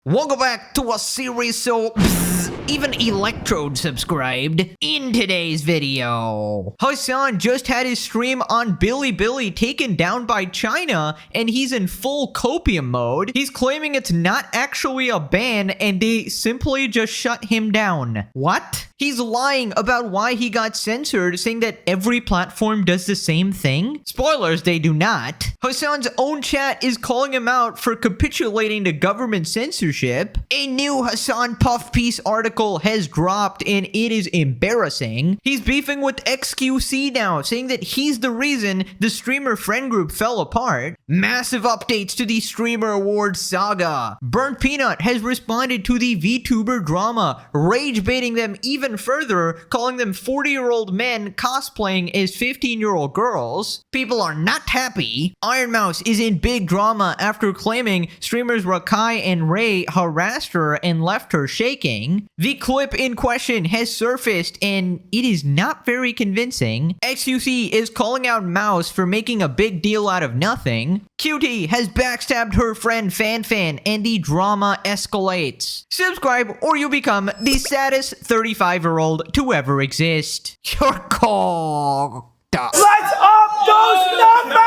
Welcome back to a series so even Electrode subscribed. In today's video, Hassan just had his stream on Bilibili taken down by China, and he's in full copium mode. He's claiming it's not actually a ban, and they simply just shut him down. What? He's lying about why he got censored, saying that every platform does the same thing. Spoilers, they do not. Hassan's own chat is calling him out for capitulating to government censorship. A new Hassan Puff Piece article has dropped, and it is embarrassing. He's beefing with XQC now, saying that he's the reason the streamer friend group fell apart. Massive updates to the Streamer Awards saga. Burnt Peanut has responded to the VTuber drama, rage baiting them even further, calling them 40-year-old men cosplaying as 15-year-old girls. People are not happy. Iron Mouse is in big drama after claiming streamers Rakai and Ray harassed her and left her shaking. The clip in question has surfaced and it is not very convincing. XQC is calling out Mouse for making a big deal out of nothing. QT has backstabbed her friend FanFan and the drama escalates. Subscribe or you become the saddest 35-year-old to ever exist. Your call. Let's up those numbers!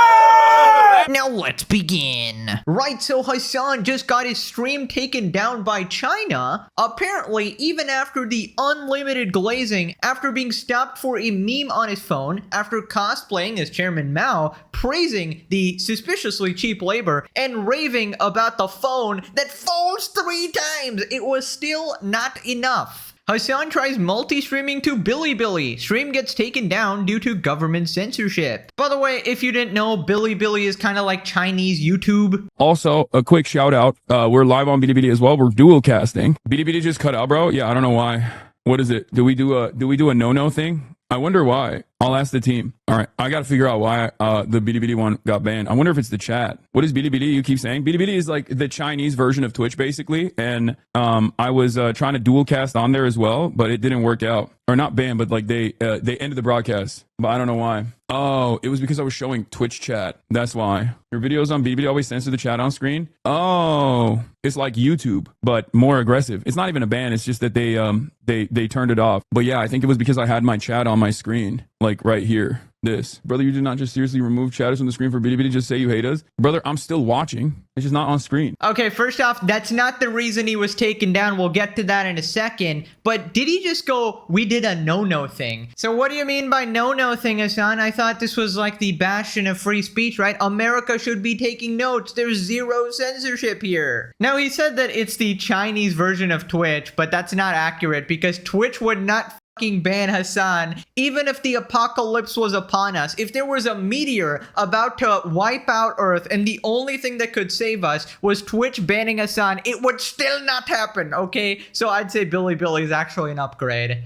Now let's begin. Right, so Hassan just got his stream taken down by China, apparently even after the unlimited glazing, after being stopped for a meme on his phone, after cosplaying as Chairman Mao, praising the suspiciously cheap labor, and raving about the phone that folds 3 times. It was still not enough. Hassan tries multi-streaming to Bilibili. Stream gets taken down due to government censorship. By the way, if you didn't know, Bilibili is kind of like Chinese YouTube. Also, a quick shout out. We're live on Bilibili as well. We're dual casting. Bilibili just cut out, bro. Yeah, I don't know why. What is it? Do we do a no-no thing? I wonder why. I'll ask the team. All right, I got to figure out why the Bilibili one got banned. I wonder if it's the chat. What is Bilibili? You keep saying Bilibili is like the Chinese version of Twitch, basically. And I was trying to dual cast on there as well, but it didn't work out. Or not banned, but like they ended the broadcast. But I don't know why. Oh, it was because I was showing Twitch chat. That's why. Your videos on Bilibili always censor the chat on screen. Oh, it's like YouTube, but more aggressive. It's not even a ban. It's just that they turned it off. But yeah, I think it was because I had my chat on my screen, like right here. This. Brother, you did not just seriously remove chatters from the screen for Bilibili, just say you hate us? Brother, I'm still watching. It's just not on screen. Okay, first off, that's not the reason he was taken down. We'll get to that in a second. But did he just go, we did a no-no thing? So what do you mean by no-no thing, Hassan? I thought this was like the bastion of free speech, right? America should be taking notes. There's zero censorship here. Now, he said that it's the Chinese version of Twitch, but that's not accurate because Twitch would not ban Hassan, even if the apocalypse was upon us. If there was a meteor about to wipe out Earth and the only thing that could save us was Twitch banning Hassan, it would still not happen, okay? So I'd say Bilibili is actually an upgrade.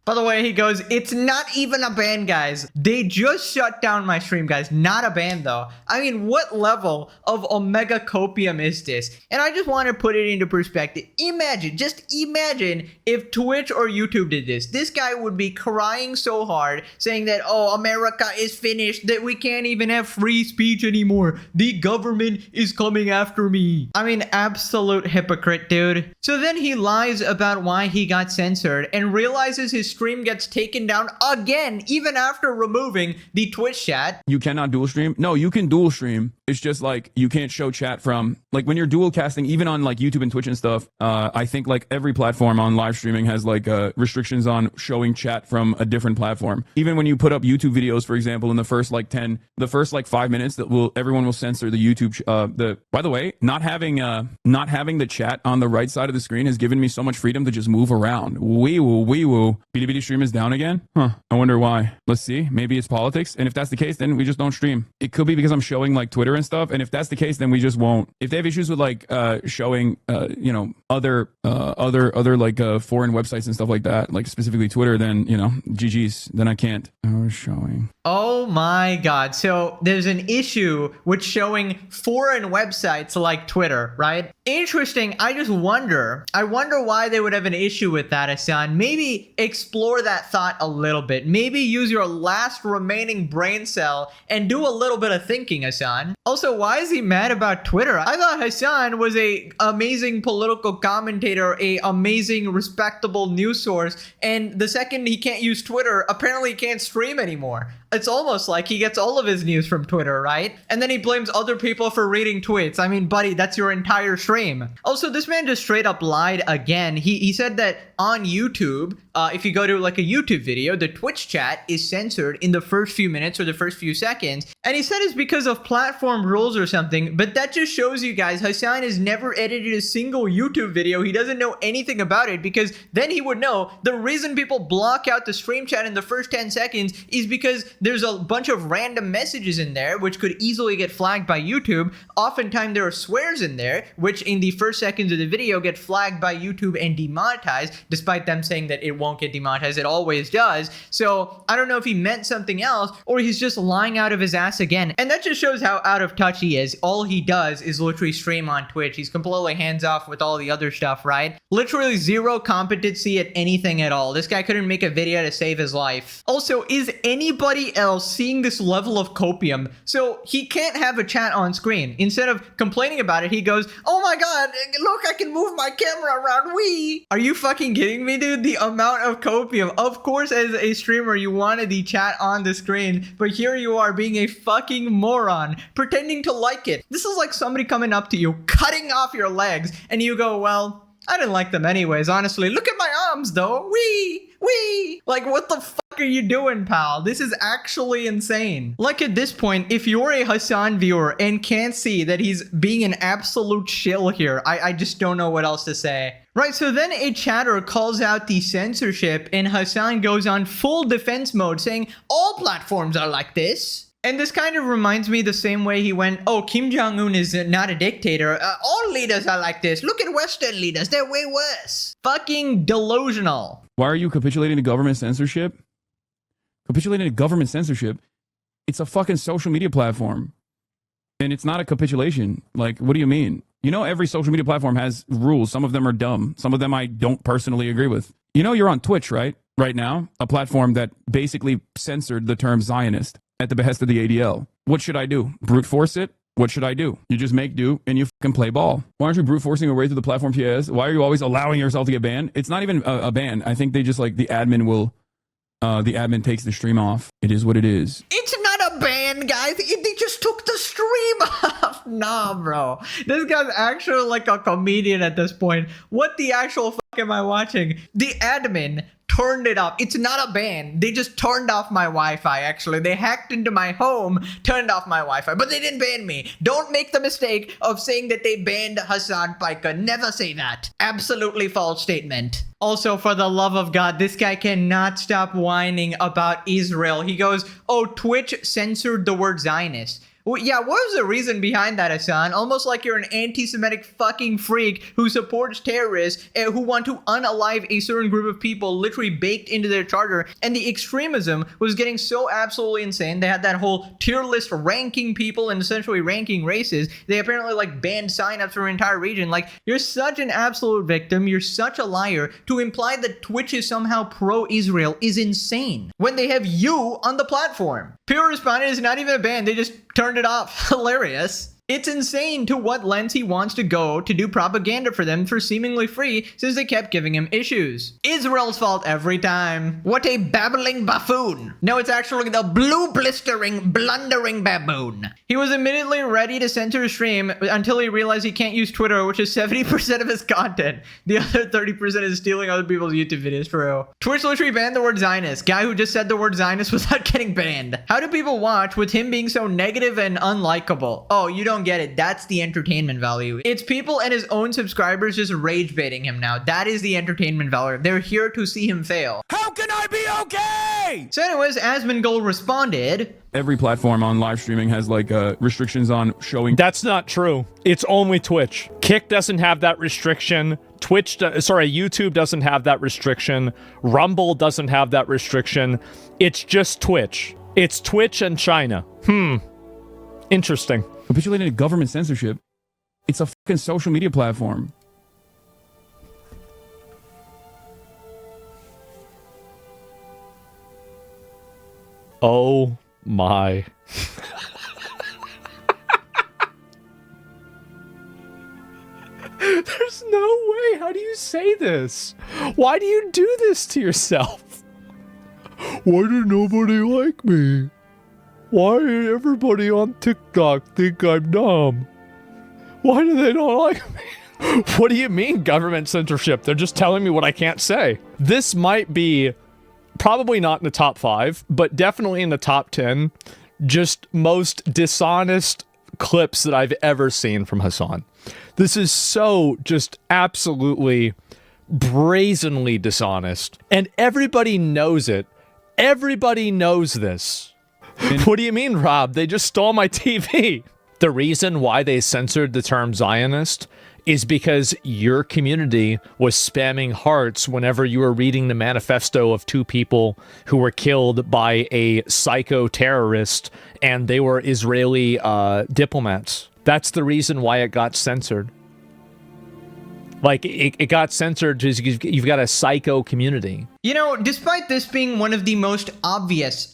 By the way, he goes, it's not even a ban, guys. They just shut down my stream, guys. Not a ban, though. I mean, what level of Omega Copium is this? And I just want to put it into perspective. Imagine, just imagine if Twitch or YouTube did this. This guy would be crying so hard, saying that, oh, America is finished, that we can't even have free speech anymore. The government is coming after me. I mean, absolute hypocrite, dude. So then he lies about why he got censored and realizes his stream gets taken down again, even after removing the Twitch chat. You cannot dual stream? No, you can dual stream. It's just like you can't show chat from, like when you're dual casting, even on like YouTube and Twitch and stuff, I think like every platform on live streaming has like restrictions on showing chat from a different platform. Even when you put up YouTube videos, for example, in the first 5 minutes, everyone will censor the YouTube. By the way, not having the chat on the right side of the screen has given me so much freedom to just move around. Wee woo. Bilibili stream is down again? Huh. I wonder why. Let's see. Maybe it's politics. And if that's the case, then we just don't stream. It could be because I'm showing like Twitter and stuff. And if that's the case, then we just won't. If they have issues with like showing other like foreign websites and stuff like that, like specifically Twitter, then GG's. Then I can't. I was showing. Oh my god. So there's an issue with showing foreign websites like Twitter, right? Interesting. I wonder why they would have an issue with that, Hassan. Maybe explain explore that thought a little bit. Maybe use your last remaining brain cell and do a little bit of thinking, Hassan. Also, why is he mad about Twitter? I thought Hassan was a amazing political commentator, a amazing, respectable news source, and the second he can't use Twitter, apparently he can't stream anymore. It's almost like he gets all of his news from Twitter, right? And then he blames other people for reading tweets. I mean, buddy, that's your entire stream. Also, this man just straight up lied again. He said that on YouTube, if you go to like a YouTube video, the Twitch chat is censored in the first few minutes or the first few seconds. And he said it's because of platform rules or something, but that just shows you guys Hassan has never edited a single YouTube video. He doesn't know anything about it, because then he would know the reason people block out the stream chat in the first 10 seconds is because there's a bunch of random messages in there which could easily get flagged by YouTube. Oftentimes there are swears in there, which in the first seconds of the video get flagged by YouTube and demonetized, despite them saying that it won't get demonetized. It always does. So I don't know if he meant something else or he's just lying out of his ass again. And that just shows how out of touch he is. All he does is literally stream on Twitch. He's completely hands off with all the other stuff, right? Literally zero competency at anything at all. This guy couldn't make a video to save his life. Also, is anybody else seeing this level of copium? So he can't have a chat on screen. Instead of complaining about it, he goes, oh my god, look, I can move my camera around. Wee! Are you fucking kidding me, dude? The amount of copium. Of course, as a streamer, you wanted the chat on the screen, but here you are being a fucking moron, pretending to like it. This is like somebody coming up to you, cutting off your legs, and you go, well, I didn't like them anyways, honestly. Look at my arms, though. Wee! Wee! Like, what the fuck are you doing, pal? This is actually insane. Like, at this point, if you're a Hassan viewer and can't see that he's being an absolute shill here, I just don't know what else to say. Right, so then a chatter calls out the censorship, and Hassan goes on full defense mode, saying, all platforms are like this. And this kind of reminds me the same way he went, oh, Kim Jong-un is not a dictator. All leaders are like this. Look at Western leaders. They're way worse. Fucking delusional. Why are you capitulating to government censorship? Capitulating to government censorship? It's a fucking social media platform. And it's not a capitulation. Like, what do you mean? You know, every social media platform has rules. Some of them are dumb. Some of them I don't personally agree with. You know, you're on Twitch, right? Right now, a platform that basically censored the term Zionist at the behest of the ADL. What should I do? Brute force it? What should I do? You just make do and you fucking play ball. Why aren't you brute forcing your way through the platform TS? Why are you always allowing yourself to get banned? It's not even a ban. I think they just like the admin takes the stream off. It is what it is. It's not a ban, guys. They just took the stream off. Nah, bro. This guy's actually like a comedian at this point. What the actual fuck am I watching? The admin turned it off. It's not a ban. They just turned off my Wi-Fi, actually. They hacked into my home, turned off my Wi-Fi, but they didn't ban me. Don't make the mistake of saying that they banned Hassan Piker. Never say that. Absolutely false statement. Also, for the love of God, this guy cannot stop whining about Israel. He goes, oh, Twitch censored the word Zionist. Well, yeah, what was the reason behind that, Hassan? Almost like you're an anti-Semitic fucking freak who supports terrorists who want to unalive a certain group of people literally baked into their charter. And the extremism was getting so absolutely insane. They had that whole tier list ranking people and essentially ranking races. They apparently like banned signups for an entire region. Like, you're such an absolute victim. You're such a liar. To imply that Twitch is somehow pro-Israel is insane when they have you on the platform. Pure responded is not even a ban. They just turned it off. Hilarious. It's insane to what lengths he wants to go to do propaganda for them for seemingly free since they kept giving him issues. Israel's fault every time. What a babbling buffoon. No, it's actually the blue blistering, blundering baboon. He was immediately ready to censor his stream until he realized he can't use Twitter, which is 70% of his content. The other 30% is stealing other people's YouTube videos for real. Twitch literally banned the word Zionist. Guy who just said the word Zionist without getting banned. How do people watch with him being so negative and unlikable? Oh, you don't get it. That's the entertainment value. It's people and his own subscribers just rage baiting him now. That is the entertainment value. They're here to see him fail. How can I be okay? So anyways, Asmongold responded, Every platform on live streaming has like restrictions on showing. That's not true. It's only Twitch. Kick doesn't have that restriction. YouTube doesn't have that restriction. Rumble doesn't have that restriction. It's just Twitch. It's Twitch and China. Interesting. Capitulating to government censorship. It's a fucking social media platform. Oh my. There's no way. How do you say this? Why do you do this to yourself? Why did nobody like me? Why did everybody on TikTok think I'm dumb? Why do they not like me? What do you mean government censorship? They're just telling me what I can't say. This might be probably not in the top 5, but definitely in the top 10, just most dishonest clips that I've ever seen from Hasan. This is so just absolutely brazenly dishonest. And everybody knows it. Everybody knows this. What do you mean, Rob? They just stole my TV. The reason why they censored the term Zionist is because your community was spamming hearts whenever you were reading the manifesto of 2 people who were killed by a psycho terrorist, and they were Israeli diplomats. That's the reason why it got censored. Like, it got censored because you've got a psycho community. You know, despite this being one of the most obvious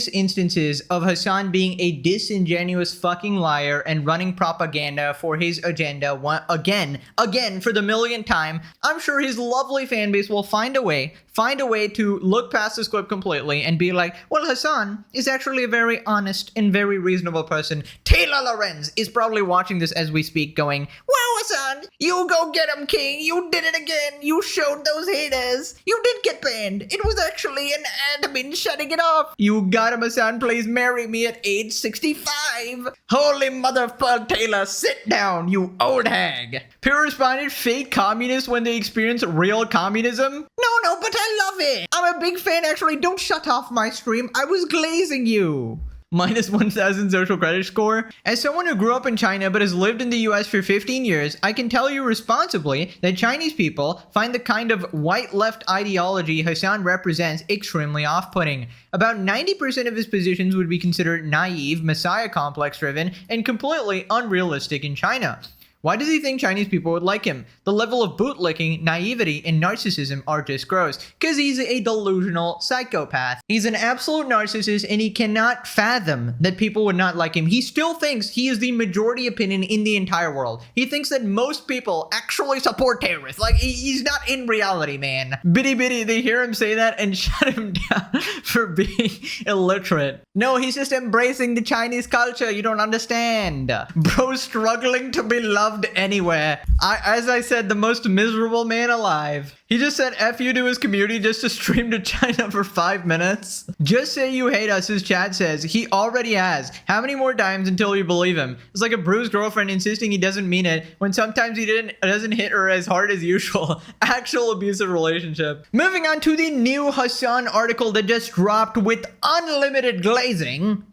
instances of Hasan being a disingenuous fucking liar and running propaganda for his agenda again for the millionth time, I'm sure his lovely fan base will find a way to look past this clip completely and be like, well, Hasan is actually a very honest and very reasonable person. Taylor Lorenz is probably watching this as we speak going, wow, Hasan, you go get him, king. You did it again. You showed those haters. You did get banned. It was actually an admin shutting it off. You got him, Hasan. Please marry me at age 65. Holy motherfucker, Taylor, sit down, you old hag. People responded, fake communists when they experience real communism? No, but I love it. I'm a big fan, actually. Don't shut off my stream. I was glazing you. Minus 1,000 social credit score. As someone who grew up in China but has lived in the US for 15 years, I can tell you responsibly that Chinese people find the kind of white left ideology Hasan represents extremely off-putting. About 90% of his positions would be considered naive, messiah complex driven, and completely unrealistic in China. Why does he think Chinese people would like him? The level of bootlicking, naivety, and narcissism are just gross. Because he's a delusional psychopath. He's an absolute narcissist and he cannot fathom that people would not like him. He still thinks he is the majority opinion in the entire world. He thinks that most people actually support terrorists. Like, he's not in reality, man. Bitty, they hear him say that and shut him down for being illiterate. No, he's just embracing the Chinese culture. You don't understand. Bro struggling to be loved anywhere. As I said, the most miserable man alive. He just said F you to his community just to stream to China for 5 minutes. Just say you hate us, his chat says. He already has. How many more times until you believe him? It's like a bruised girlfriend insisting he doesn't mean it when sometimes he doesn't hit her as hard as usual. Actual abusive relationship. Moving on to the new Hasan article that just dropped with unlimited glazing.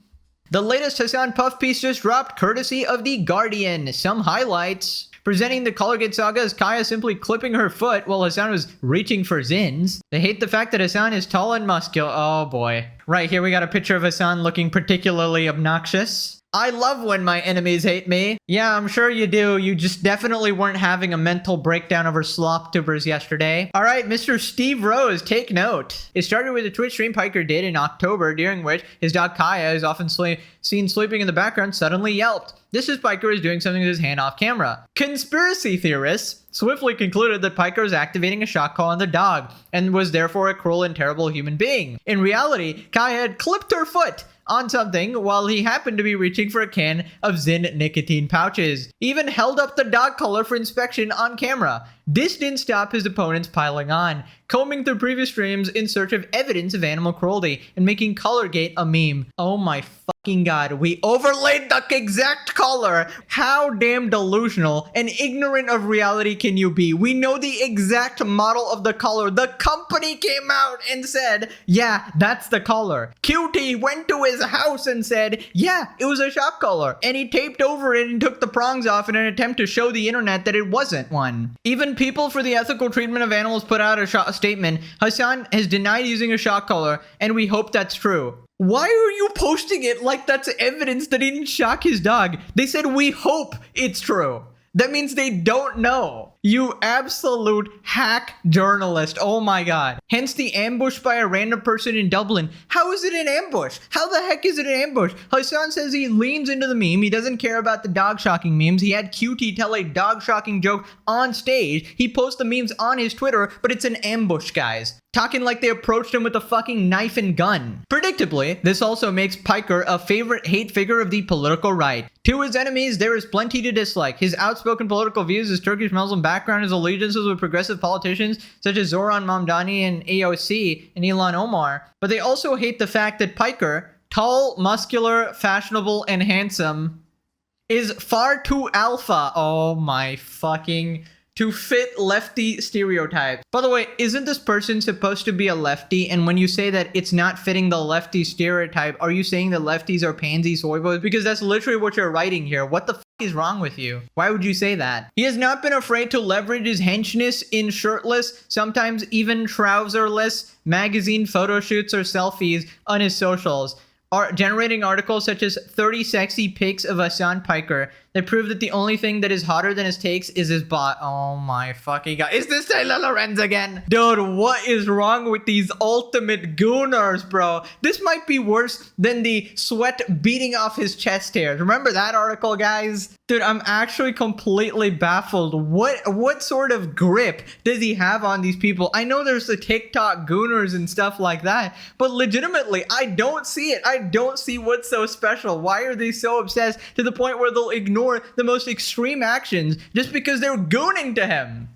The latest Hasan puff piece just dropped courtesy of The Guardian. Some highlights. Presenting the Colorgate saga as Kaya simply clipping her foot while Hasan was reaching for Zins. They hate the fact that Hasan is tall and muscular. Oh boy. Right here we got a picture of Hasan looking particularly obnoxious. I love when my enemies hate me. Yeah, I'm sure you do. You just definitely weren't having a mental breakdown over slop-tubers yesterday. All right, Mr. Steve Rose, take note. It started with a Twitch stream Piker did in October, during which his dog Kaya, who's often seen sleeping in the background, suddenly yelped. This is Piker was doing something with his hand off camera. Conspiracy theorists swiftly concluded that Piker was activating a shock call on the dog and was therefore a cruel and terrible human being. In reality, Kaya had clipped her foot on something while he happened to be reaching for a can of Zyn nicotine pouches. He even held up the dog collar for inspection on camera. This didn't stop his opponents piling on, combing through previous streams in search of evidence of animal cruelty and making Colorgate a meme. Oh my fucking god, we overlaid the exact color. How damn delusional and ignorant of reality can you be? We know the exact model of the color. The company came out and said, yeah, that's the color. QT went to his house and said, yeah, it was a shock collar. And he taped over it and took the prongs off in an attempt to show the internet that it wasn't one. Even people for the ethical treatment of animals put out a statement. Hasan has denied using a shock collar, and we hope that's true. Why are you posting it like that's evidence that he didn't shock his dog? They said we hope it's true. That means they don't know. You absolute hack journalist. Oh my god. Hence the ambush by a random person in Dublin. How is it an ambush? How the heck is it an ambush? Hassan says he leans into the meme. He doesn't care about the dog shocking memes. He had QT tell a dog shocking joke on stage. He posts the memes on his Twitter, but it's an ambush, guys. Talking like they approached him with a fucking knife and gun. Predictably, this also makes Piker a favorite hate figure of the political right. To his enemies, there is plenty to dislike. His outspoken political views, his Turkish Muslim background, his allegiances with progressive politicians such as Zoran Mamdani and AOC and Ilhan Omar. But they also hate the fact that Piker, tall, muscular, fashionable, and handsome, is far too alpha. Oh my fucking... to fit lefty stereotypes. By the way, isn't this person supposed to be a lefty? And when you say that it's not fitting the lefty stereotype, are you saying that lefties are pansy soy boys? Because that's literally what you're writing here. What the is wrong with you? Why would you say that? He has not been afraid to leverage his henchness in shirtless, sometimes even trouserless, magazine photo shoots or selfies on his socials, generating articles such as 30 sexy pics of Hassan Piker that prove that the only thing that is hotter than his takes is his bot. Oh my fucking god. Is this Taylor Lorenz again? Dude, what is wrong with these ultimate gooners, bro? This might be worse than the sweat beating off his chest hairs. Remember that article, guys? Dude, I'm actually completely baffled. What sort of grip does he have on these people? I know there's the TikTok gooners and stuff like that, but legitimately, I don't see it. I don't see what's so special. Why are they so obsessed to the point where they'll ignore the most extreme actions just because they're gooning to him?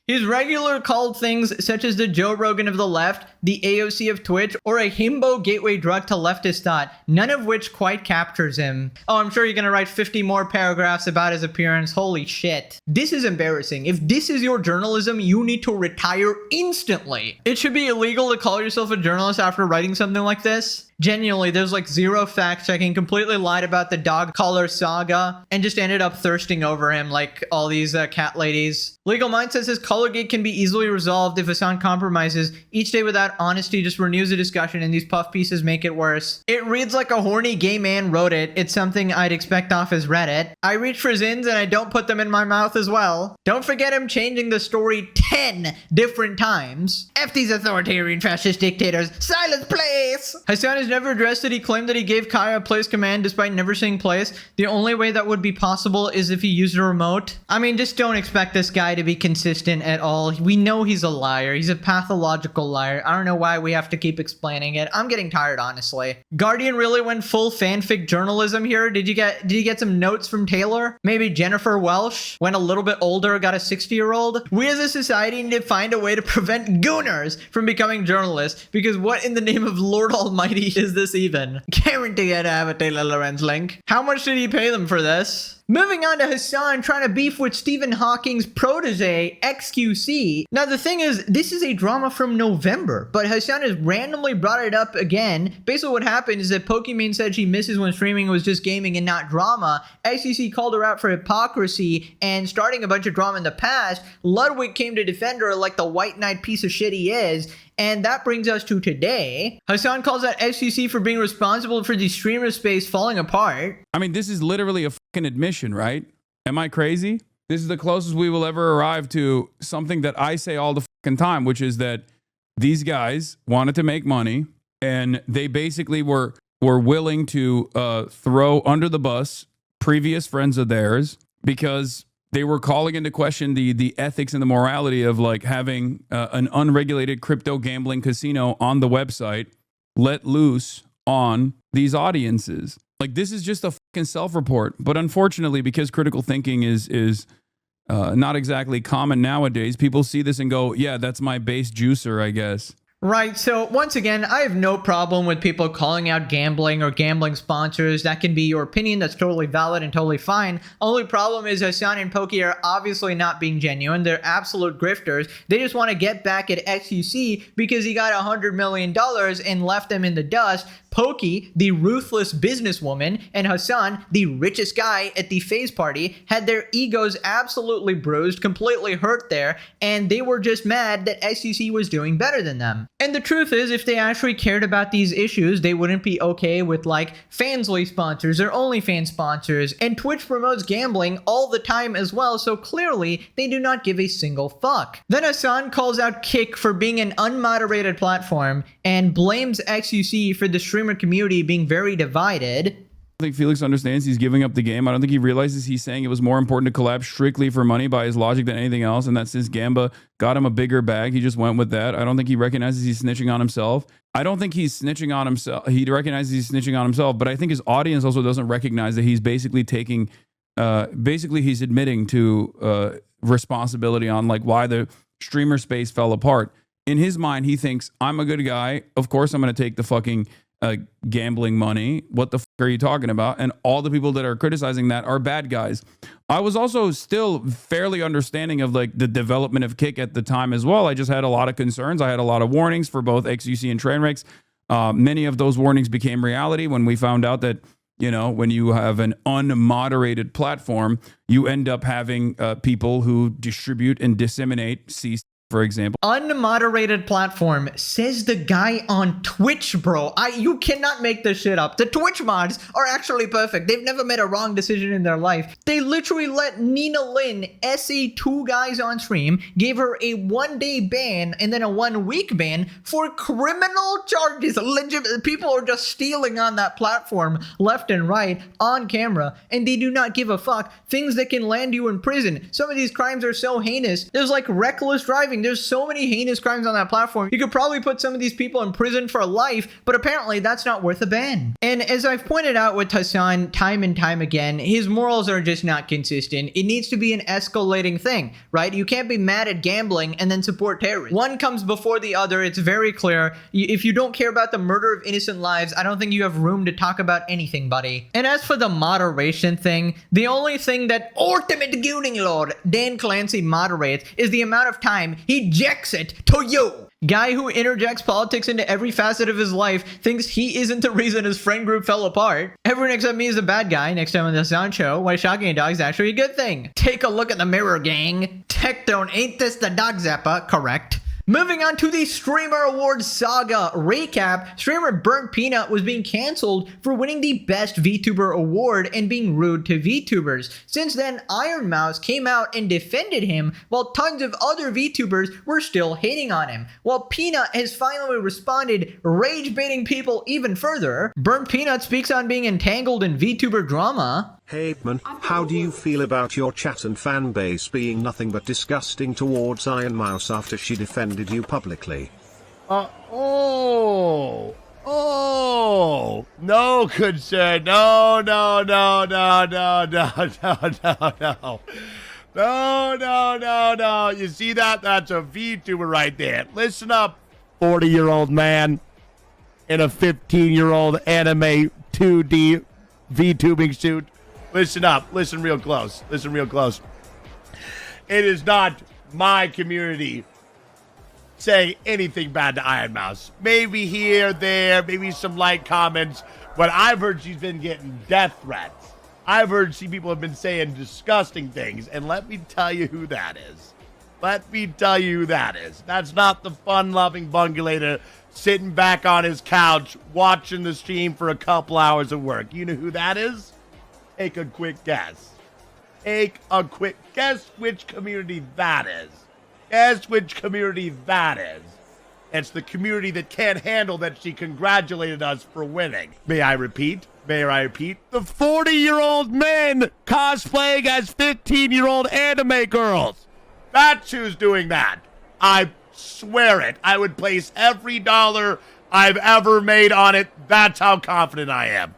He's regularly called things such as the Joe Rogan of the left, the AOC of Twitch, or a himbo gateway drug to leftist thought, none of which quite captures him. Oh, I'm sure you're gonna write 50 more paragraphs about his appearance. Holy shit. This is embarrassing. If this is your journalism, you need to retire instantly. It should be illegal to call yourself a journalist after writing something like this. Genuinely, there's like zero fact checking, completely lied about the dog collar saga, and just ended up thirsting over him like all these cat ladies. Legal Mind says his colorgate can be easily resolved if Hassan compromises. Each day without honesty just renews the discussion, and these puff pieces make it worse. It reads like a horny gay man wrote it. It's something I'd expect off his Reddit. I reach for zins and I don't put them in my mouth as well. Don't forget him changing the story 10 different times. F these authoritarian fascist dictators. Silence, please! Hassan has never addressed it. He claimed that he gave Kaya a place command despite never saying place. The only way that would be possible is if he used a remote. I mean, just don't expect this guy to be consistent at all. We know he's a liar. He's a pathological liar. I don't know why we have to keep explaining it. I'm getting tired, honestly. Guardian really went full fanfic journalism here. Did you get some notes from Taylor? Maybe Jennifer Welsh, when a little bit older, got a 60-year-old? We as a society need to find a way to prevent gooners from becoming journalists, because what in the name of Lord Almighty is this even? Guarantee I have a Taylor Lorenz link. How much did he pay them for this? Moving on to Hassan trying to beef with Stephen Hawking's protege, XQC. Now, the thing is, this is a drama from November, but Hassan has randomly brought it up again. Basically, what happened is that Pokimane said she misses when streaming was just gaming and not drama. XQC called her out for hypocrisy and starting a bunch of drama in the past. Ludwig came to defend her like the white knight piece of shit he is. And that brings us to today. Hassan calls out XQC for being responsible for the streamer space falling apart. I mean, this is literally a fucking admission, right? Am I crazy? This is the closest we will ever arrive to something that I say all the fucking time, which is that these guys wanted to make money and they basically were willing to throw under the bus previous friends of theirs because they were calling into question the ethics and the morality of like having an unregulated crypto gambling casino on the website let loose on these audiences. Like, this is just a fucking self-report. But unfortunately, because critical thinking is not exactly common nowadays, people see this and go, yeah, that's my base juicer, I guess. Right, so once again, I have no problem with people calling out gambling or gambling sponsors. That can be your opinion. That's totally valid and totally fine. Only problem is Hassan and Pokey are obviously not being genuine. They're absolute grifters. They just want to get back at XQC because he got $100 million and left them in the dust. Pokey, the ruthless businesswoman, and Hassan, the richest guy at the phase party, had their egos absolutely bruised, completely hurt there, and they were just mad that SEC was doing better than them. And the truth is, if they actually cared about these issues, they wouldn't be okay with like Fansly sponsors or OnlyFans sponsors, and Twitch promotes gambling all the time as well, so clearly they do not give a single fuck. Then Hasan calls out Kick for being an unmoderated platform and blames XUC for the streamer community being very divided. I think Felix understands he's giving up the game. I don't think he realizes he's saying it was more important to collab strictly for money by his logic than anything else, and that since Gamba got him a bigger bag, he just went with that. I don't think he recognizes he's snitching on himself. I don't think he's snitching on himself. He recognizes he's snitching on himself, but I think his audience also doesn't recognize that he's basically taking, he's admitting to responsibility on like why the streamer space fell apart. In his mind, he thinks, I'm a good guy. Of course, I'm going to take the fucking gambling money. What the fuck are you talking about? And all the people that are criticizing that are bad guys. I was also still fairly understanding of like the development of Kick at the time as well. I just had a lot of concerns. I had a lot of warnings for both XUC and Trainwrecks. Many of those warnings became reality when we found out that, you know, when you have an unmoderated platform, you end up having people who distribute and disseminate for example. Unmoderated platform, says the guy on Twitch, bro. You cannot make this shit up. The Twitch mods are actually perfect. They've never made a wrong decision in their life. They literally let Nina Lynn essay 2 guys on stream, gave her a 1-day ban and then a 1-week ban for criminal charges. Legit, people are just stealing on that platform left and right on camera, and they do not give a fuck. Things that can land you in prison. Some of these crimes are so heinous. There's like reckless driving. There's so many heinous crimes on that platform. You could probably put some of these people in prison for life, but apparently that's not worth a ban. And as I've pointed out with Hasan time and time again, his morals are just not consistent. It needs to be an escalating thing, right? You can't be mad at gambling and then support terrorists. One comes before the other. It's very clear. If you don't care about the murder of innocent lives, I don't think you have room to talk about anything, buddy. And as for the moderation thing, the only thing that ultimate gooning lord Dan Clancy moderates is the amount of time he ejects it to you. Guy who interjects politics into every facet of his life thinks he isn't the reason his friend group fell apart. Everyone except me is a bad guy. Next time on the Hasan Show, why shocking a dog is actually a good thing. Take a look at the mirror, gang. Tech-Throne, ain't this the dog zappa? Correct. Moving on to the Streamer Awards saga recap, streamer Burnt Peanut was being cancelled for winning the Best VTuber award and being rude to VTubers. Since then, Iron Mouse came out and defended him, while tons of other VTubers were still hating on him. While Peanut has finally responded, rage-baiting people even further, Burnt Peanut speaks on being entangled in VTuber drama. Hey man, how do you feel about your chat and fan base being nothing but disgusting towards Iron Mouse after she defended you publicly? No, good sir, no. You see that? That's a VTuber right there. Listen up, 40-year-old man in a 15-year-old anime 2D VTubing suit. Listen up. Listen real close. It is not my community saying anything bad to Iron Mouse. Maybe here, there, maybe some light comments. But I've heard she's been getting death threats. I've heard people have been saying disgusting things. And let me tell you who that is. That's not the fun-loving bungulator sitting back on his couch watching the stream for a couple hours of work. You know who that is? Take a quick guess. Guess which community that is. It's the community that can't handle that she congratulated us for winning. May I repeat? The 40-year-old men cosplaying as 15-year-old anime girls. That's who's doing that. I swear it. I would place every dollar I've ever made on it. That's how confident I am.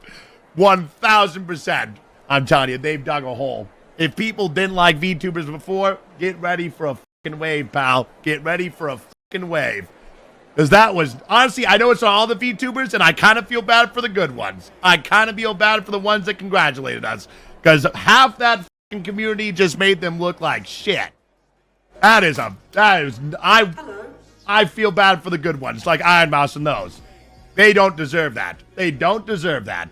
1,000%. I'm telling you, they've dug a hole. If people didn't like VTubers before, get ready for a fucking wave, pal. Get ready for a fucking wave. Because that was, honestly, I know it's not all the VTubers, and I kind of feel bad for the good ones. I kind of feel bad for the ones that congratulated us. Because half that fucking community just made them look like shit. I feel bad for the good ones, like Iron Mouse and those. They don't deserve that. They don't deserve that.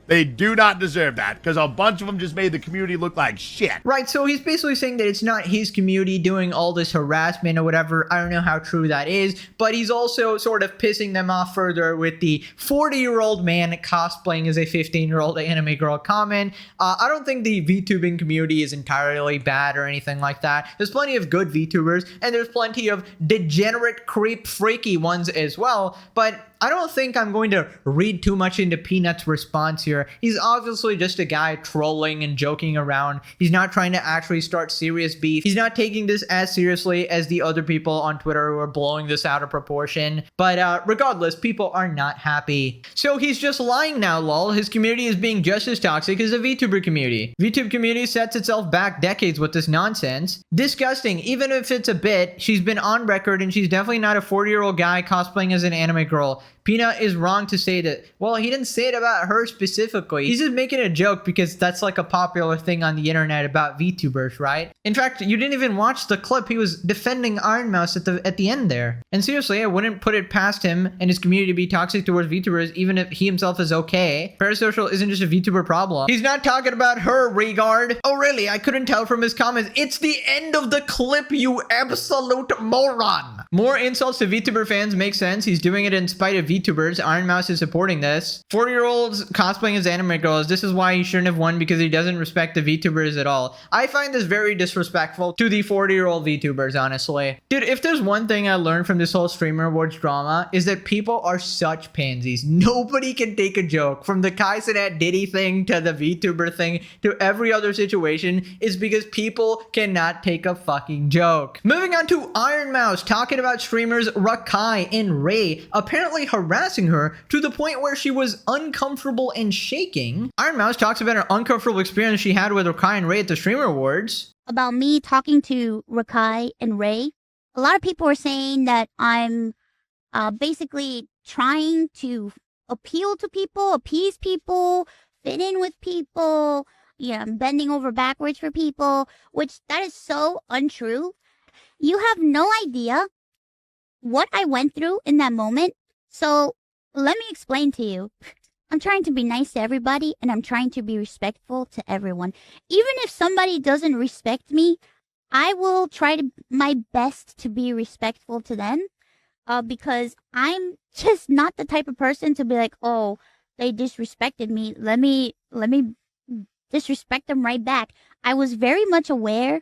They do not deserve that because a bunch of them just made the community look like shit. Right, so he's basically saying that it's not his community doing all this harassment or whatever. I don't know how true that is, but he's also sort of pissing them off further with the 40-year-old man cosplaying as a 15-year-old anime girl comment. I don't think the VTubing community is entirely bad or anything like that. There's plenty of good VTubers, and there's plenty of degenerate, creep, freaky ones as well, but I don't think I'm going to read too much into Peanut's response here. He's obviously just a guy trolling and joking around. He's not trying to actually start serious beef. He's not taking this as seriously as the other people on Twitter who are blowing this out of proportion. But regardless, people are not happy. So he's just lying now, lol. His community is being just as toxic as the VTuber community. VTube community sets itself back decades with this nonsense. Disgusting. Even if it's a bit, she's been on record and she's definitely not a 40-year-old guy cosplaying as an anime girl. Peanut is wrong to say that. Well, he didn't say it about her specifically. He's just making a joke because that's like a popular thing on the internet about VTubers, right? In fact, you didn't even watch the clip. He was defending Iron Mouse at the end there. And seriously, I wouldn't put it past him and his community to be toxic towards VTubers, even if he himself is okay. Parasocial isn't just a VTuber problem. He's not talking about her, regard. Oh, really? I couldn't tell from his comments. It's the end of the clip, you absolute moron. More insults to VTuber fans make sense. He's doing it in spite of VTubers. Iron Mouse is supporting this. 40-year-olds cosplaying as anime girls. This is why he shouldn't have won, because he doesn't respect the VTubers at all. I find this very disrespectful to the 40-year-old VTubers, honestly. Dude, if there's one thing I learned from this whole Streamer Awards drama, is that people are such pansies. Nobody can take a joke. From the Kai Cenat Diddy thing to the VTuber thing to every other situation is because people cannot take a fucking joke. Moving on to Iron Mouse, talking about streamers Rakai and Ray apparently harassing her to the point where she was uncomfortable and shaking. Iron Mouse talks about her uncomfortable experience she had with Rakai and Ray at the Streamer Awards. About me talking to Rakai and Ray, a lot of people are saying that I'm basically trying to appeal to people, appease people, fit in with people. Yeah, I'm bending over backwards for people, which that is so untrue. You have no idea what I went through in that moment. So let me explain to you. I'm trying to be nice to everybody, and I'm trying to be respectful to everyone. Even if somebody doesn't respect me, I will try my best to be respectful to them, because I'm just not the type of person to be like, oh, they disrespected me. Let me disrespect them right back. I was very much aware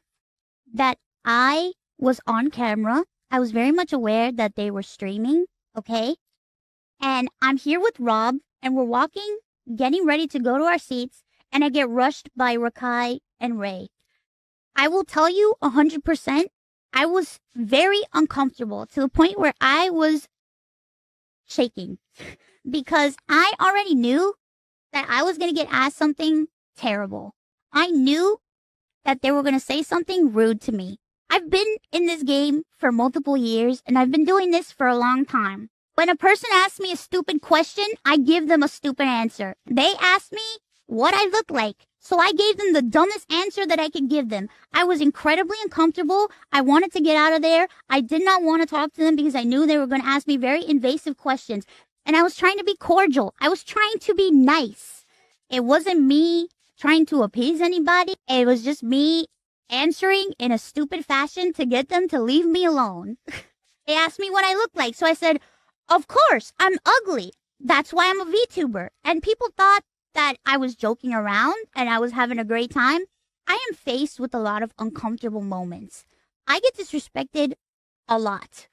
that I was on camera. I was very much aware that they were streaming, okay? And I'm here with Rob, and we're walking, getting ready to go to our seats, and I get rushed by Rakai and Ray. I will tell you 100%, I was very uncomfortable to the point where I was shaking because I already knew that I was going to get asked something terrible. I knew that they were going to say something rude to me. I've been in this game for multiple years, and I've been doing this for a long time. When a person asks me a stupid question, I give them a stupid answer. They asked me what I look like, so I gave them the dumbest answer that I could give them. I was incredibly uncomfortable. I wanted to get out of there. I did not want to talk to them because I knew they were going to ask me very invasive questions. And I was trying to be cordial. I was trying to be nice. It wasn't me trying to appease anybody. It was just me answering in a stupid fashion to get them to leave me alone. They asked me what I look like, so I said, of course, I'm ugly. That's why I'm a VTuber. And people thought that I was joking around and I was having a great time. I am faced with a lot of uncomfortable moments. I get disrespected a lot.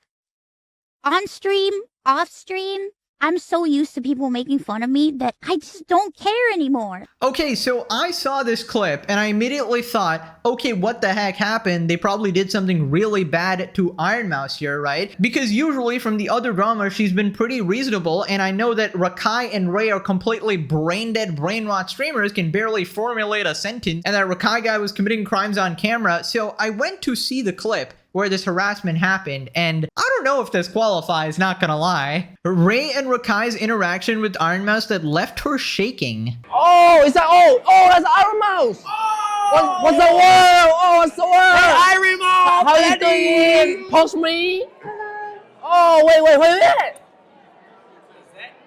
On stream, off stream, I'm so used to people making fun of me that I just don't care anymore. Okay, so I saw this clip and I immediately thought, okay, what the heck happened? They probably did something really bad to Iron Mouse here, right? Because usually from the other drama, she's been pretty reasonable, and I know that Rakai and Ray are completely brain-dead, brain-rot streamers, can barely formulate a sentence, and that Rakai guy was committing crimes on camera, so I went to see the clip where this harassment happened, and I don't know if this qualifies, not gonna lie. Ray and Rakai's interaction with Iron Mouse that left her shaking. Oh, is that that's Iron Mouse. Oh, what's the word? Oh, what's the word? Hey, Iron Mouse. How you doing? Post me. Oh, wait.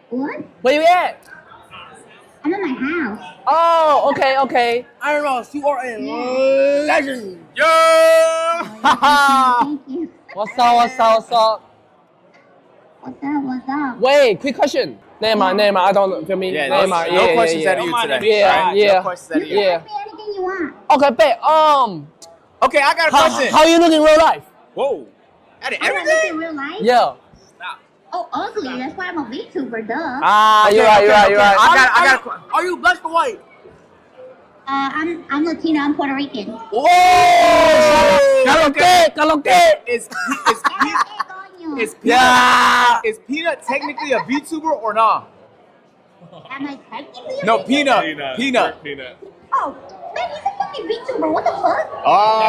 What? Where you at? I'm at my house. Oh, okay. Iron Mouse, you are a legend. Thank you. What's up? What's up? Wait, quick question. Name, I don't feel me. Yeah, no questions out of you today. Yeah. No questions out of you. Ask me anything you want. Okay, bet. Okay, I got a question. How you look in real life? Whoa. Out of I don't look in everything? real life. Yeah. Oh, ugly. That's why I'm a VTuber, duh. You're right. I got a question. Are you black or white? I'm Latino. I'm Puerto Rican. Whoa! Caloque. Is Peanut technically a VTuber or not? Am I technically a No, VTuber? Peanut. Oh, man, he's a fucking VTuber. What the fuck? Oh,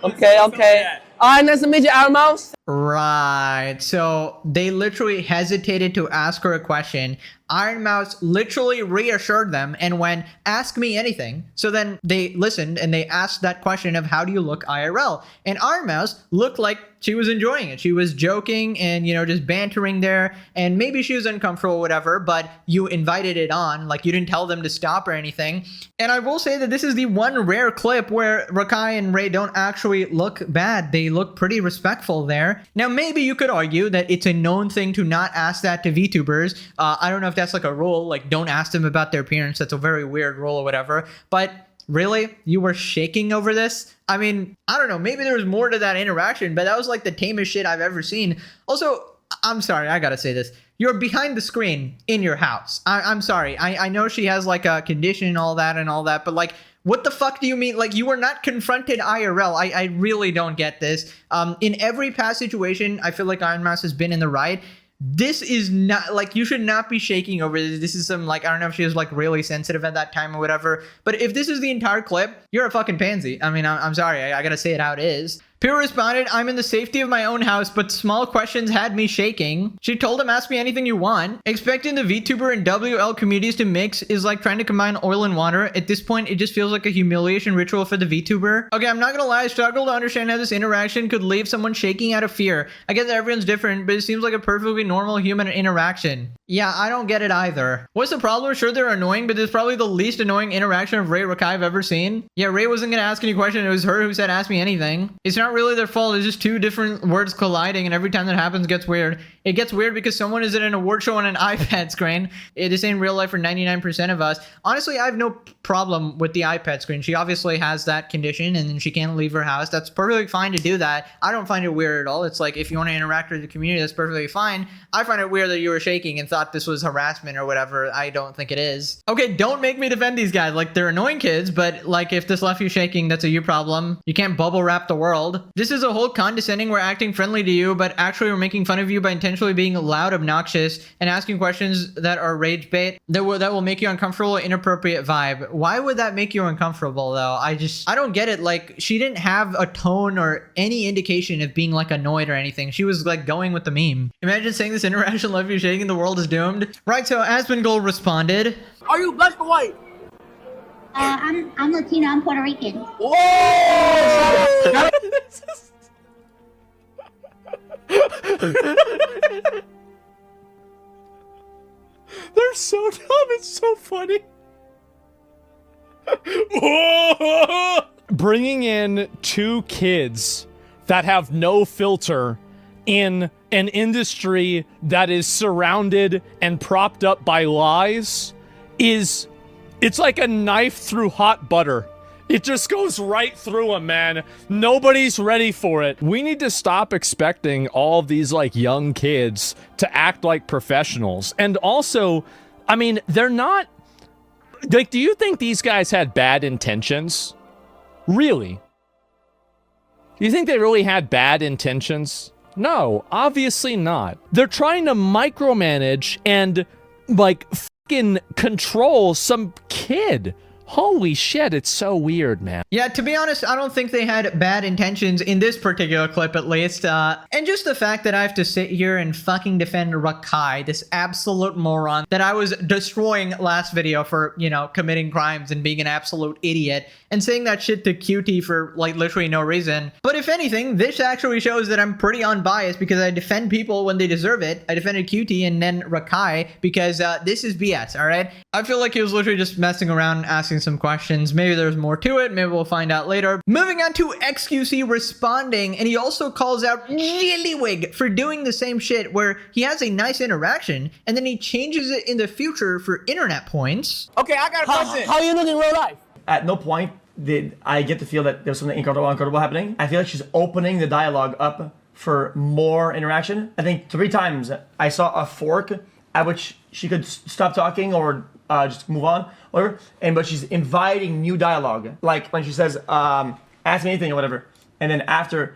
okay. Okay. Alright, nice to meet you, Iron Mouse. Right. So they literally hesitated to ask her a question. Iron Mouse literally reassured them and went, ask me anything. So then they listened and they asked that question of how do you look IRL? And Iron Mouse looked like she was enjoying it. She was joking and, you know, just bantering there. And maybe she was uncomfortable or whatever, but you invited it on. Like, you didn't tell them to stop or anything. And I will say that this is the one rare clip where Rakai and Ray don't actually look bad. They look pretty respectful there. Now, maybe you could argue that it's a known thing to not ask that to VTubers. I don't know if that's like a rule, like don't ask them about their appearance. That's a very weird rule or whatever. But really, you were shaking over this? I mean, I don't know. Maybe there was more to that interaction, but that was like the tamest shit I've ever seen. Also, I'm sorry, I gotta say this. You're behind the screen in your house. I'm sorry. I know she has like a condition and all that, but like, what the fuck do you mean? Like, you were not confronted IRL. I really don't get this. In every past situation, I feel like Iron Mouse has been in the right. This is not, like, you should not be shaking over this. This is some, like, I don't know if she was, like, really sensitive at that time or whatever. But if this is the entire clip, you're a fucking pansy. I mean, I'm sorry. I gotta say it how it is. Pure responded, I'm in the safety of my own house, but small questions had me shaking. She told him, ask me anything you want. Expecting the VTuber and WL communities to mix is like trying to combine oil and water. At this point, it just feels like a humiliation ritual for the VTuber. Okay, I'm not gonna lie, I struggle to understand how this interaction could leave someone shaking out of fear. I guess everyone's different, but it seems like a perfectly normal human interaction. Yeah, I don't get it either. What's the problem? Sure, they're annoying, but it's probably the least annoying interaction of Ray Rakai I've ever seen. Yeah, Ray wasn't gonna ask any question. It was her who said, ask me anything. It's not really their fault. It's just two different words colliding, and every time that happens, it gets weird. It gets weird because someone is at an award show on an iPad screen. This ain't real life for 99% of us. Honestly, I have no problem with the iPad screen. She obviously has that condition, and then she can't leave her house. That's perfectly fine to do that. I don't find it weird at all. It's like, if you want to interact with the community, that's perfectly fine. I find it weird that you were shaking and thought this was harassment or whatever. I don't think it is. Okay, don't make me defend these guys. Like, they're annoying kids, but like, if this left you shaking, that's a you problem. You can't bubble wrap the world. This is a whole condescending. We're acting friendly to you, but actually we're making fun of you by intentionally being loud, obnoxious, and asking questions that are rage bait that will make you uncomfortable, inappropriate vibe. Why would that make you uncomfortable though? I don't get it. Like, she didn't have a tone or any indication of being like annoyed or anything. She was like going with the meme. Imagine saying this interaction left you shaking, the world is doomed. Right, so Asmongold responded, Are you black or white? I'm Latino. I'm Puerto Rican. Whoa! They're so dumb. It's so funny. Bringing in two kids that have no filter in an industry that is surrounded and propped up by lies it's like a knife through hot butter. It just goes right through them, man. Nobody's ready for it. We need to stop expecting all of these like young kids to act like professionals. And also, I mean, they're not like, do you think these guys had bad intentions? Really? Do you think they really had bad intentions? No, obviously not. They're trying to micromanage and like fucking control some kid. Holy shit, it's so weird, man. Yeah, to be honest, I don't think they had bad intentions in this particular clip, at least. And just the fact that I have to sit here and fucking defend Rakai, this absolute moron that I was destroying last video for, you know, committing crimes and being an absolute idiot, and saying that shit to QT for, like, literally no reason. But if anything, this actually shows that I'm pretty unbiased because I defend people when they deserve it. I defended QT and then Rakai because this is BS, alright? I feel like he was literally just messing around, asking some questions. Maybe there's more to it. Maybe we'll find out later. Moving on to XQC responding, and he also calls out Jellywig for doing the same shit where he has a nice interaction and then he changes it in the future for internet points. Okay, I got a question. How you look in real life? At no point did I get the feel that there's something uncomfortable happening. I feel like she's opening the dialogue up for more interaction. I think 3 times I saw a fork at which she could stop talking or just move on, whatever. But she's inviting new dialogue, like when she says, "Ask me anything" or whatever, and then after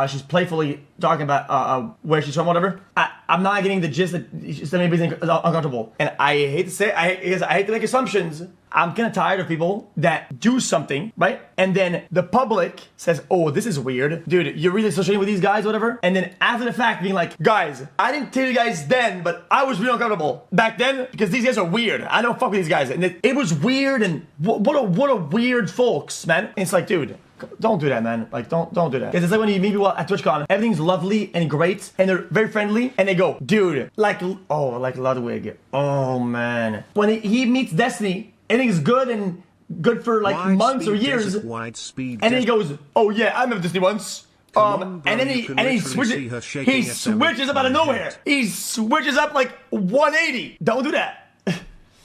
she's playfully talking about where she's from, whatever. I'm not getting the gist that she's making me uncomfortable, and I hate to say, I hate to make assumptions. I'm kind of tired of people that do something, right? And then the public says, "Oh, this is weird. Dude, you're really associating with these guys, whatever." And then after the fact being like, "Guys, I didn't tell you guys then, but I was really uncomfortable back then because these guys are weird. I don't fuck with these guys." And it was weird, and what a weird folks, man. And it's like, dude, don't do that, man. Like, don't do that. Because it's like when you meet people at TwitchCon, everything's lovely and great, and they're very friendly, and they go, "Dude, like Ludwig. Oh, man." When he meets Destiny, everything's good and good for like months or years. And then he goes, "Oh yeah, I met Destiny once." And then he switches up out of nowhere. He switches up like 180. Don't do that.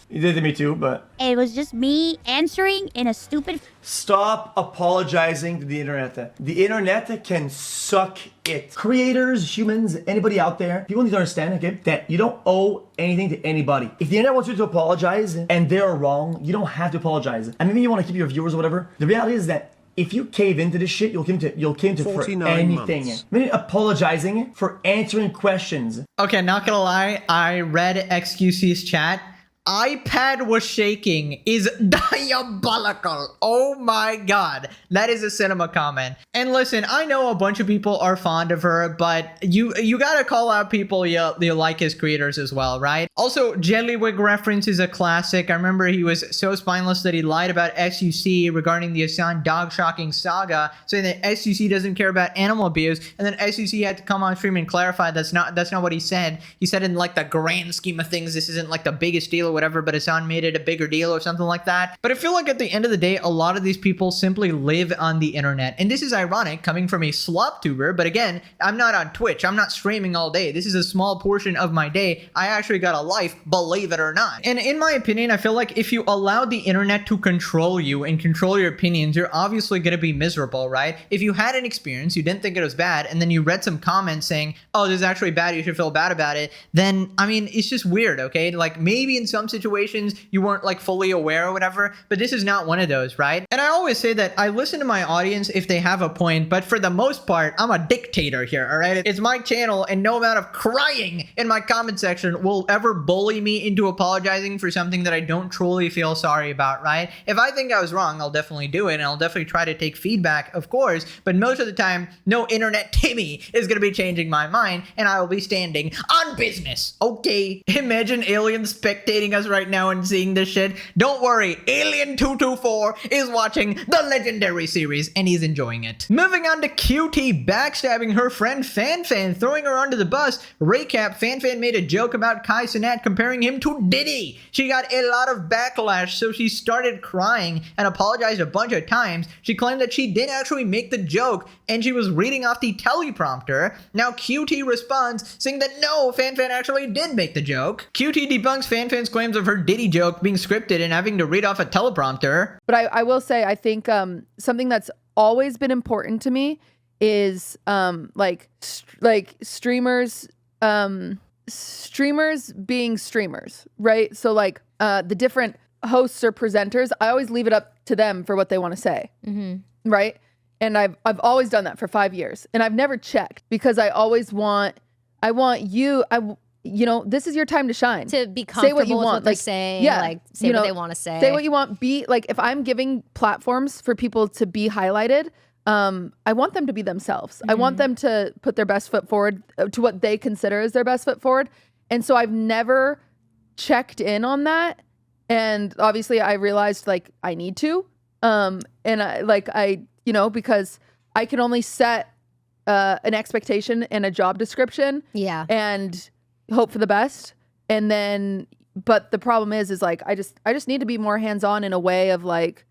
He did it to me too, but It was just me answering in a stupid... Stop apologizing to the internet. The internet can suck it. Creators, humans, anybody out there, people need to understand, okay, that you don't owe anything to anybody. If the internet wants you to apologize and they're wrong, you don't have to apologize. And maybe you want to keep your viewers or whatever. The reality is that if you cave into this shit, you'll cave to for anything. Months. Maybe apologizing for answering questions. Okay, not gonna lie, I read XQC's chat. iPad was shaking is diabolical. Oh my god. That is a cinema comment. And listen, I know a bunch of people are fond of her, but you gotta call out people you like as creators as well, right? Also, Jellywig reference is a classic. I remember he was so spineless that he lied about SUC regarding the Hassan dog shocking saga, saying that SUC doesn't care about animal abuse, and then SUC had to come on stream and clarify that's not what he said. He said in like the grand scheme of things, this isn't like the biggest deal or whatever, but Hassan made it a bigger deal or something like that. But I feel like at the end of the day, a lot of these people simply live on the internet. And this is ironic coming from a slop tuber, but again, I'm not on Twitch. I'm not streaming all day. This is a small portion of my day. I actually got a life, believe it or not. And in my opinion, I feel like if you allow the internet to control you and control your opinions, you're obviously going to be miserable, right? If you had an experience, you didn't think it was bad, and then you read some comments saying, "Oh, this is actually bad, you should feel bad about it," then, I mean, it's just weird, okay? Like, maybe in some situations you weren't like fully aware or whatever, but this is not one of those, right? And I always say that I listen to my audience if they have a point, but for the most part, I'm a dictator here, all right? It's my channel, and no amount of crying in my comment section will ever bully me into apologizing for something that I don't truly feel sorry about, right? If I think I was wrong, I'll definitely do it, and I'll definitely try to take feedback, of course, but most of the time, no internet Timmy is gonna be changing my mind, and I will be standing on business, okay? Imagine aliens spectating us right now and seeing this shit. Don't worry, Alien 224 is watching the Legendary series and he's enjoying it. Moving on to QT backstabbing her friend FanFan, throwing her under the bus. Recap, FanFan made a joke about Kai Cenat comparing him to Diddy. She got a lot of backlash, so she started crying and apologized a bunch of times. She claimed that she didn't actually make the joke and she was reading off the teleprompter. Now QT responds saying that no, FanFan actually did make the joke. QT debunks FanFan's claims of her Diddy joke being scripted and having to read off a teleprompter. But I will say, I think something that's always been important to me is streamers being streamers, right? So like the different hosts or presenters, I always leave it up to them for what they want to say, right? And I've always done that for 5 years, and I've never checked because I always want you know, this is your time to shine. To be say what you comfortable with want. what they're Like, saying, yeah, like, say you what know, they wanna say. Say what you want. Be like, if I'm giving platforms for people to be highlighted, I want them to be themselves. I want them to put their best foot forward to what they consider as their best foot forward. And so I've never checked in on that. And obviously I realized like I need to, and I, you know, because I can only set an expectation and a job description, and hope for the best. And then, but the problem is like I just need to be more hands on in a way of like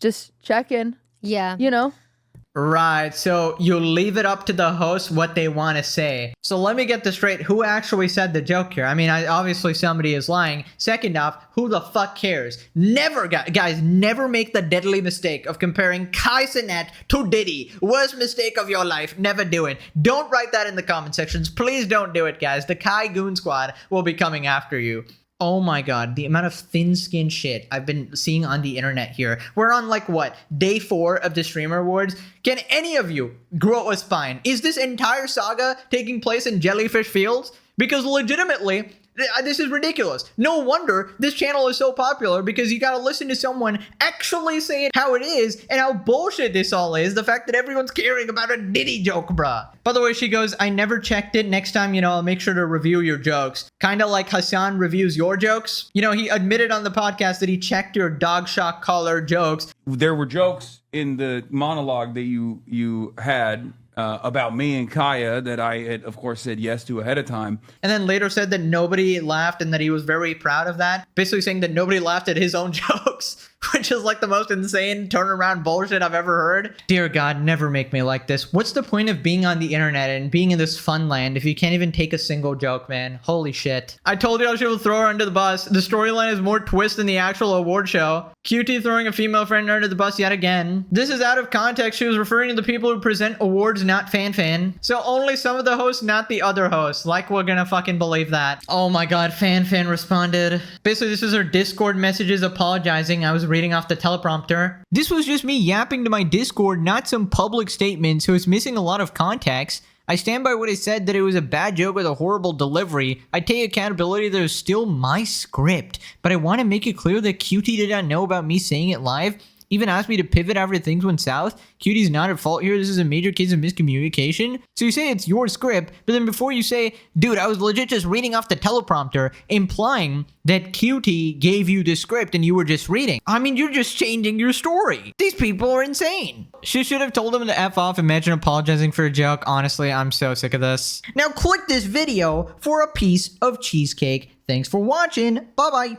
just check in, you know. Right, so you leave it up to the host what they want to say. So let me get this straight. Who actually said the joke here? I mean, obviously somebody is lying. Second off, who the fuck cares? Never, guys, never make the deadly mistake of comparing Hasan to Diddy. Worst mistake of your life. Never do it. Don't write that in the comment sections. Please don't do it, guys. The Kai Goon Squad will be coming after you. Oh my god, the amount of thin-skinned shit I've been seeing on the internet here. We're on like what, day 4 of the Streamer Awards? Can any of you grow a spine? Is this entire saga taking place in Jellyfish Fields? Because legitimately, this is ridiculous. No wonder this channel is so popular, because you gotta listen to someone actually say it how it is and how bullshit this all is. The fact that everyone's caring about a Diddy joke, bruh. By the way, she goes, I never checked it. Next time, you know, I'll make sure to review your jokes. Kind of like Hassan reviews your jokes. You know, he admitted on the podcast that he checked your dog shock collar jokes. There were jokes in the monologue that you had about me and Kaya that I had, of course, said yes to ahead of time. And then later said that nobody laughed and that he was very proud of that. Basically saying that nobody laughed at his own jokes, which is like the most insane turnaround bullshit I've ever heard. Dear God, never make me like this. What's the point of being on the internet and being in this fun land if you can't even take a single joke, man? Holy shit. I told you I should throw her under the bus. The storyline is more twist than the actual award show. QT throwing a female friend under the bus yet again. This is out of context. She was referring to the people who present awards, not fan. So only some of the hosts, not the other hosts. Like we're gonna fucking believe that. Oh my god, fan responded. Basically, this is her Discord messages apologizing. I was reading off the teleprompter. This was just me yapping to my Discord, not some public statement, so it's missing a lot of context. I stand by what I said, that it was a bad joke with a horrible delivery. I take accountability that it was still my script, but I want to make it clear that QT did not know about me saying it live. Even asked me to pivot after things went south. QT's not at fault here. This is a major case of miscommunication. So you say it's your script, but then before you say, dude, I was legit just reading off the teleprompter, implying that QT gave you the script and you were just reading. I mean, you're just changing your story. These people are insane. She should have told him to F off. Imagine apologizing for a joke. Honestly, I'm so sick of this. Now click this video for a piece of cheesecake. Thanks for watching. Bye-bye.